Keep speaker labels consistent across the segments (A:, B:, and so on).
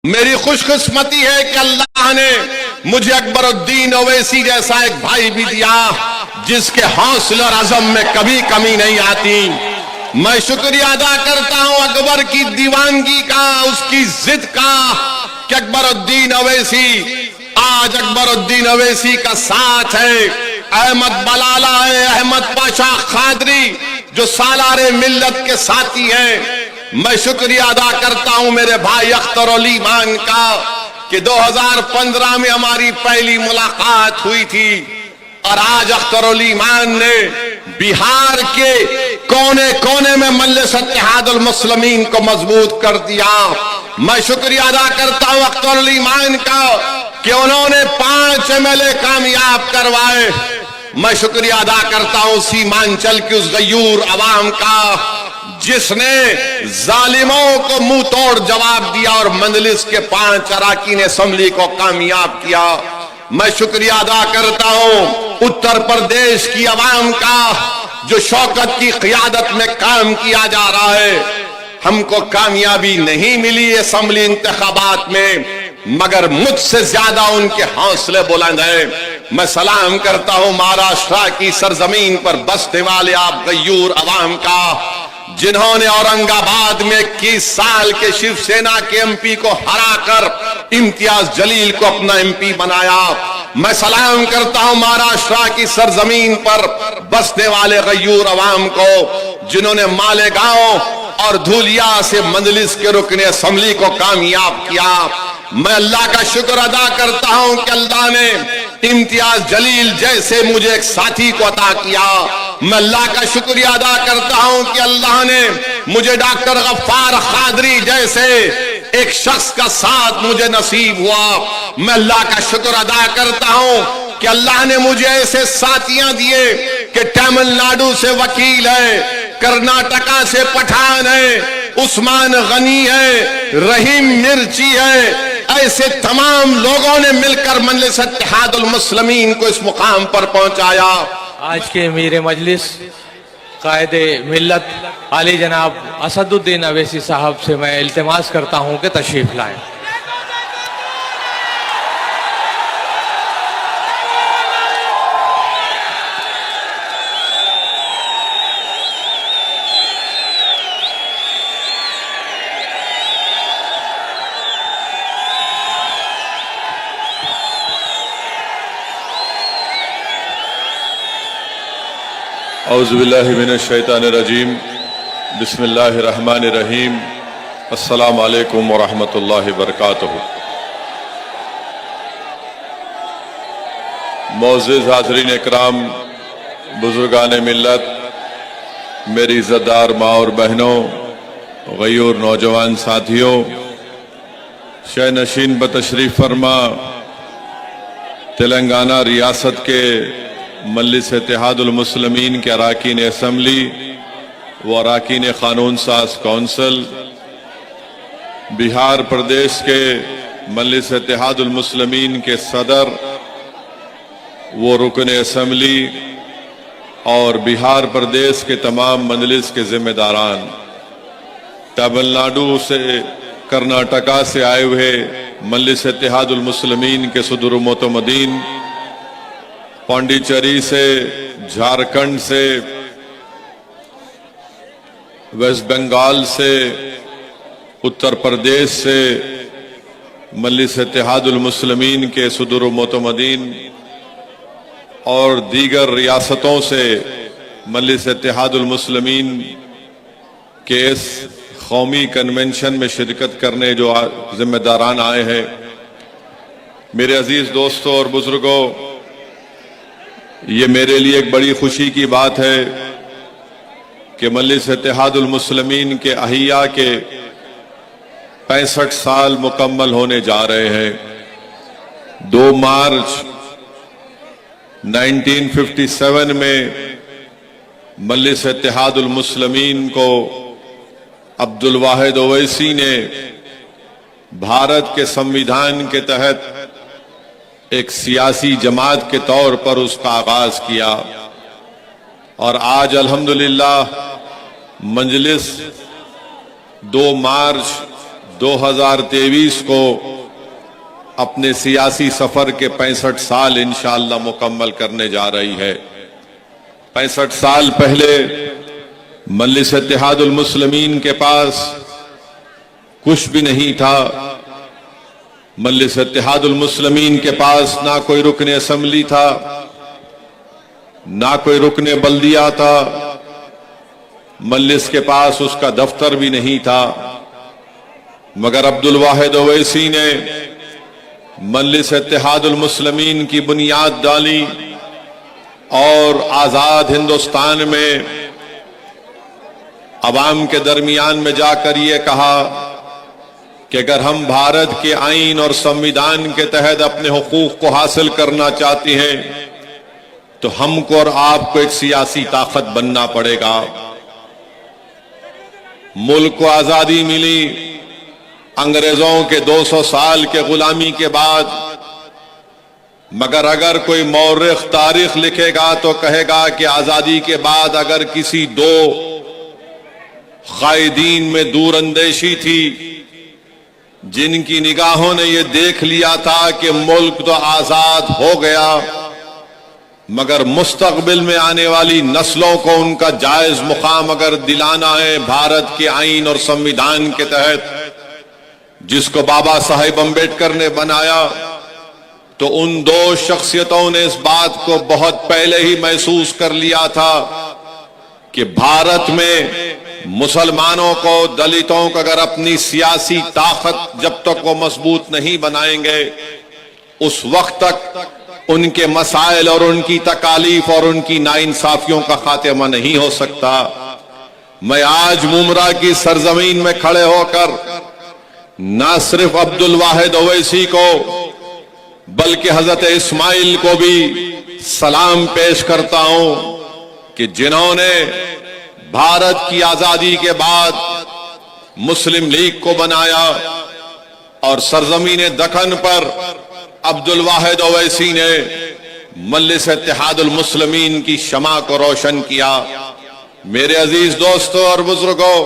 A: میری خوش قسمتی ہے کہ اللہ نے مجھے اکبر الدین اویسی جیسا ایک بھائی بھی دیا جس کے حوصلے اور عزم میں کبھی کمی نہیں آتی۔ میں شکریہ ادا کرتا ہوں اکبر کی دیوانگی کا، اس کی ضد کا کہ اکبر الدین اویسی آج اکبر الدین اویسی کا ساتھ ہے۔ احمد بلالہ ہے، احمد پاشا قادری جو سالار ملت کے ساتھی ہیں۔ میں شکریہ ادا کرتا ہوں میرے بھائی اختر علی مان کا کہ 2015 میں ہماری پہلی ملاقات ہوئی تھی اور آج اختر علی مان نے بہار کے کونے کونے میں مجلس اتحاد المسلمین کو مضبوط کر دیا۔ میں شکریہ ادا کرتا ہوں اختر علی مان کا کہ انہوں نے 5 MLA کامیاب کروائے۔ میں شکریہ ادا کرتا ہوں سیمانچل کی اس غیور عوام کا جس نے ظالموں کو منہ توڑ جواب دیا اور مجلس کے 5 اراکین اسمبلی کو کامیاب کیا۔ میں شکریہ ادا کرتا ہوں اتر پردیش کی عوام کا جو شوکت کی قیادت میں کام کیا جا رہا ہے۔ ہم کو کامیابی نہیں ملی اسمبلی انتخابات میں مگر مجھ سے زیادہ ان کے حوصلے بلند ہیں۔ میں سلام کرتا ہوں مہاراشٹر کی سرزمین پر بسنے والے آپ غیور عوام کا جنہوں نے اورنگ آباد میں 21 سال کے شیو سینا کے MP کو ہرا کر امتیاز جلیل کو اپنا MP بنایا۔ میں سلام کرتا ہوں مہاراشٹر کی سرزمین پر بسنے والے غیور عوام کو جنہوں نے مالیگاؤں اور دھولیا سے مجلس کے رکن اسمبلی کو کامیاب کیا۔ میں اللہ کا شکر ادا کرتا ہوں کہ اللہ نے امتیاز جلیل جیسے مجھے ایک ساتھی کو عطا کیا۔ میں اللہ کا شکریہ ادا کرتا ہوں کہ اللہ نے مجھے ڈاکٹر غفار قادری جیسے ایک شخص کا ساتھ مجھے نصیب ہوا۔ میں اللہ کا شکر ادا کرتا ہوں کہ اللہ نے مجھے ایسے ساتھیاں دیے کہ تمل ناڈو سے وکیل ہے، کرناٹکا سے پٹھان ہے، عثمان غنی ہے، رحیم مرچی ہے۔ ایسے تمام لوگوں نے مل کر مجلس اتحاد المسلمین کو اس مقام پر پہنچایا۔
B: آج کے امیر مجلس قائد ملت علی جناب اسد الدین اویسی صاحب سے میں التماس کرتا ہوں کہ تشریف لائیں۔
C: اعوذ باللہ من الشیطان الرجیم، بسم اللہ الرحمن الرحیم، السلام علیکم ورحمۃ اللہ وبرکاتہ۔ معزز حاضرین اکرام، بزرگان ملت، میری عزت دار ماں اور بہنوں، غیور نوجوان ساتھیوں، شہ نشین بتشریف فرما تلنگانہ ریاست کے مجلس اتحاد المسلمین کے اراکین اسمبلی و اراکین قانون ساز کونسل، بہار پردیش کے مجلس اتحاد المسلمین کے صدر و رکن اسمبلی اور بہار پردیش کے تمام مجلس کے ذمہ داران، تمل ناڈو سے کرناٹکا سے آئے ہوئے مجلس اتحاد المسلمین کے صدر و معتمدین، پانڈیچری سے، جھارکھنڈ سے، ویسٹ بنگال سے، اتر پردیش سے مجلس اتحاد المسلمین کے صدر و معتمدین اور دیگر ریاستوں سے مجلس اتحاد المسلمین کے اس قومی کنونشن میں شرکت کرنے جو ذمہ داران آئے ہیں، میرے عزیز دوستوں اور بزرگوں، یہ میرے لیے ایک بڑی خوشی کی بات ہے کہ مجلس اتحاد المسلمین کے احیاء کے 65 سال مکمل ہونے جا رہے ہیں۔ 2 مارچ 1957 میں مجلس اتحاد المسلمین کو عبدالواحد اویسی نے بھارت کے سمویدھان کے تحت ایک سیاسی جماعت کے طور پر اس کا آغاز کیا اور آج الحمدللہ مجلس 2 مارچ 2023 کو اپنے سیاسی سفر کے 65 سال انشاءاللہ مکمل کرنے جا رہی ہے۔ 65 سال پہلے مجلس اتحاد المسلمین کے پاس کچھ بھی نہیں تھا۔ مجلس اتحاد المسلمین کے پاس نہ کوئی رکن اسمبلی تھا، نہ کوئی رکن بلدیہ تھا، مجلس کے پاس اس کا دفتر بھی نہیں تھا، مگر عبدالواحد اویسی نے مجلس اتحاد المسلمین کی بنیاد ڈالی اور آزاد ہندوستان میں عوام کے درمیان میں جا کر یہ کہا کہ اگر ہم بھارت کے آئین اور سنویدھان کے تحت اپنے حقوق کو حاصل کرنا چاہتے ہیں تو ہم کو اور آپ کو ایک سیاسی طاقت بننا پڑے گا۔ ملک کو آزادی ملی انگریزوں کے 200 سال کے غلامی کے بعد، مگر اگر کوئی مورخ تاریخ لکھے گا تو کہے گا کہ آزادی کے بعد اگر کسی دو قائدین میں دور اندیشی تھی جن کی نگاہوں نے یہ دیکھ لیا تھا کہ ملک تو آزاد ہو گیا، مگر مستقبل میں آنے والی نسلوں کو ان کا جائز مقام اگر دلانا ہے بھارت کے آئین اور سنویدھان کے تحت جس کو بابا صاحب امبیڈکر نے بنایا، تو ان دو شخصیتوں نے اس بات کو بہت پہلے ہی محسوس کر لیا تھا کہ بھارت میں مسلمانوں کو، دلتوں کو اگر اپنی سیاسی طاقت جب تک وہ مضبوط نہیں بنائیں گے اس وقت تک ان کے مسائل اور ان کی تکالیف اور ان کی ناانصافیوں کا خاتمہ نہیں ہو سکتا۔ میں آج ممرا کی سرزمین میں کھڑے ہو کر نہ صرف عبدالواحد اویسی کو بلکہ حضرت اسماعیل کو بھی سلام پیش کرتا ہوں کہ جنہوں نے بھارت کی آزادی کے بعد مسلم لیگ کو بنایا اور سرزمین دکن پر عبدالواحد اویسی نے مجلس اتحاد المسلمین کی شمع کو روشن کیا۔ میرے عزیز دوستوں اور بزرگوں،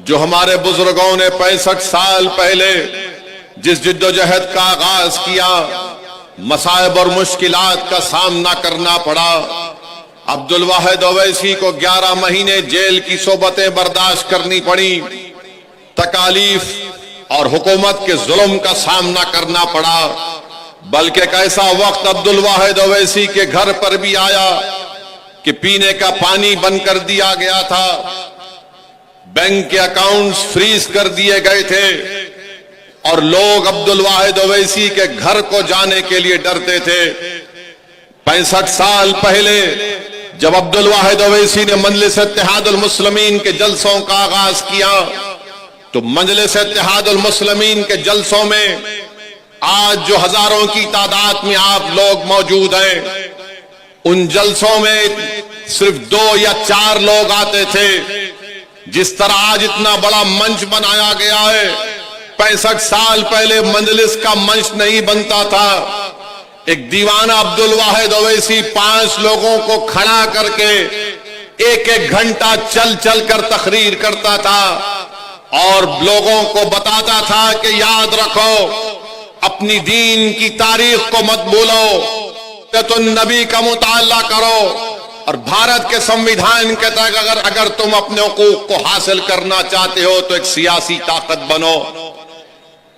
C: جو ہمارے بزرگوں نے 65 سال پہلے جس جد و جہد کا آغاز کیا، مصائب اور مشکلات کا سامنا کرنا پڑا، عبدالواحد اویسی کو 11 مہینے جیل کی صحبتیں برداشت کرنی پڑی، تکالیف اور حکومت کے ظلم کا سامنا کرنا پڑا، بلکہ ایک ایسا وقت عبدالواحد اویسی کے گھر پر بھی آیا کہ پینے کا پانی بند کر دیا گیا تھا، بینک کے اکاؤنٹس فریز کر دیے گئے تھے اور لوگ عبدالواحد اویسی کے گھر کو جانے کے لیے ڈرتے تھے۔ 65 سال پہلے جب عبدالواحد اویسی نے مجلس اتحاد المسلمین کے جلسوں کا آغاز کیا تو مجلس اتحاد المسلمین کے جلسوں میں آج جو ہزاروں کی تعداد میں آپ لوگ موجود ہیں، ان جلسوں میں صرف 2 یا 4 لوگ آتے تھے۔ جس طرح آج اتنا بڑا منچ بنایا گیا ہے، 65 سال پہلے مجلس کا منچ نہیں بنتا تھا۔ ایک دیوانہ عبدالواحد اویسی 5 لوگوں کو کھڑا کر کے 1 گھنٹہ چل چل کر تقریر کرتا تھا اور لوگوں کو بتاتا تھا کہ یاد رکھو، اپنی دین کی تاریخ کو مت بھولو، تو نبی کا مطالعہ کرو اور بھارت کے سنویدھان کے تحت اگر تم اپنے حقوق کو حاصل کرنا چاہتے ہو تو ایک سیاسی طاقت بنو۔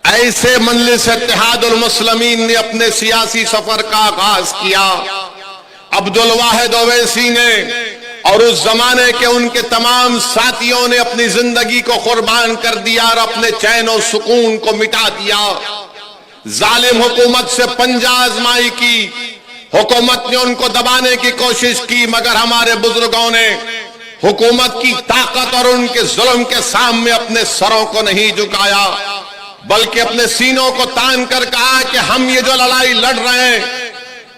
C: ایسے مجلس اتحاد المسلمین نے اپنے سیاسی سفر کا آغاز کیا۔ عبدالواحد اویسی نے اور اس زمانے کے ان کے تمام ساتھیوں نے اپنی زندگی کو قربان کر دیا اور اپنے چین و سکون کو مٹا دیا۔ ظالم حکومت سے پنجہ آزمائی کی، حکومت نے ان کو دبانے کی کوشش کی، مگر ہمارے بزرگوں نے حکومت کی طاقت اور ان کے ظلم کے سامنے اپنے سروں کو نہیں جھکایا، بلکہ اپنے سینوں کو تان کر کہا کہ ہم یہ جو لڑائی لڑ رہے ہیں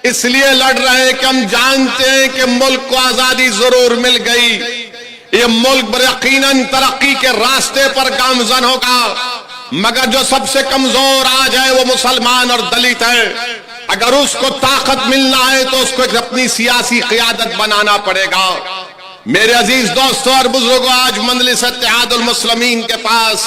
C: اس لیے لڑ رہے ہیں کہ ہم جانتے ہیں کہ ملک کو آزادی ضرور مل گئی، یہ ملک یقیناً ترقی کے راستے پر گامزن ہوگا، مگر جو سب سے کمزور آج ہے وہ مسلمان اور دلت ہے۔ اگر اس کو طاقت ملنا ہے تو اس کو اپنی سیاسی قیادت بنانا پڑے گا۔ میرے عزیز دوستوں اور بزرگوں، آج مجلس اتحاد المسلمین کے پاس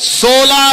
A: 16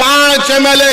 A: 5 MLA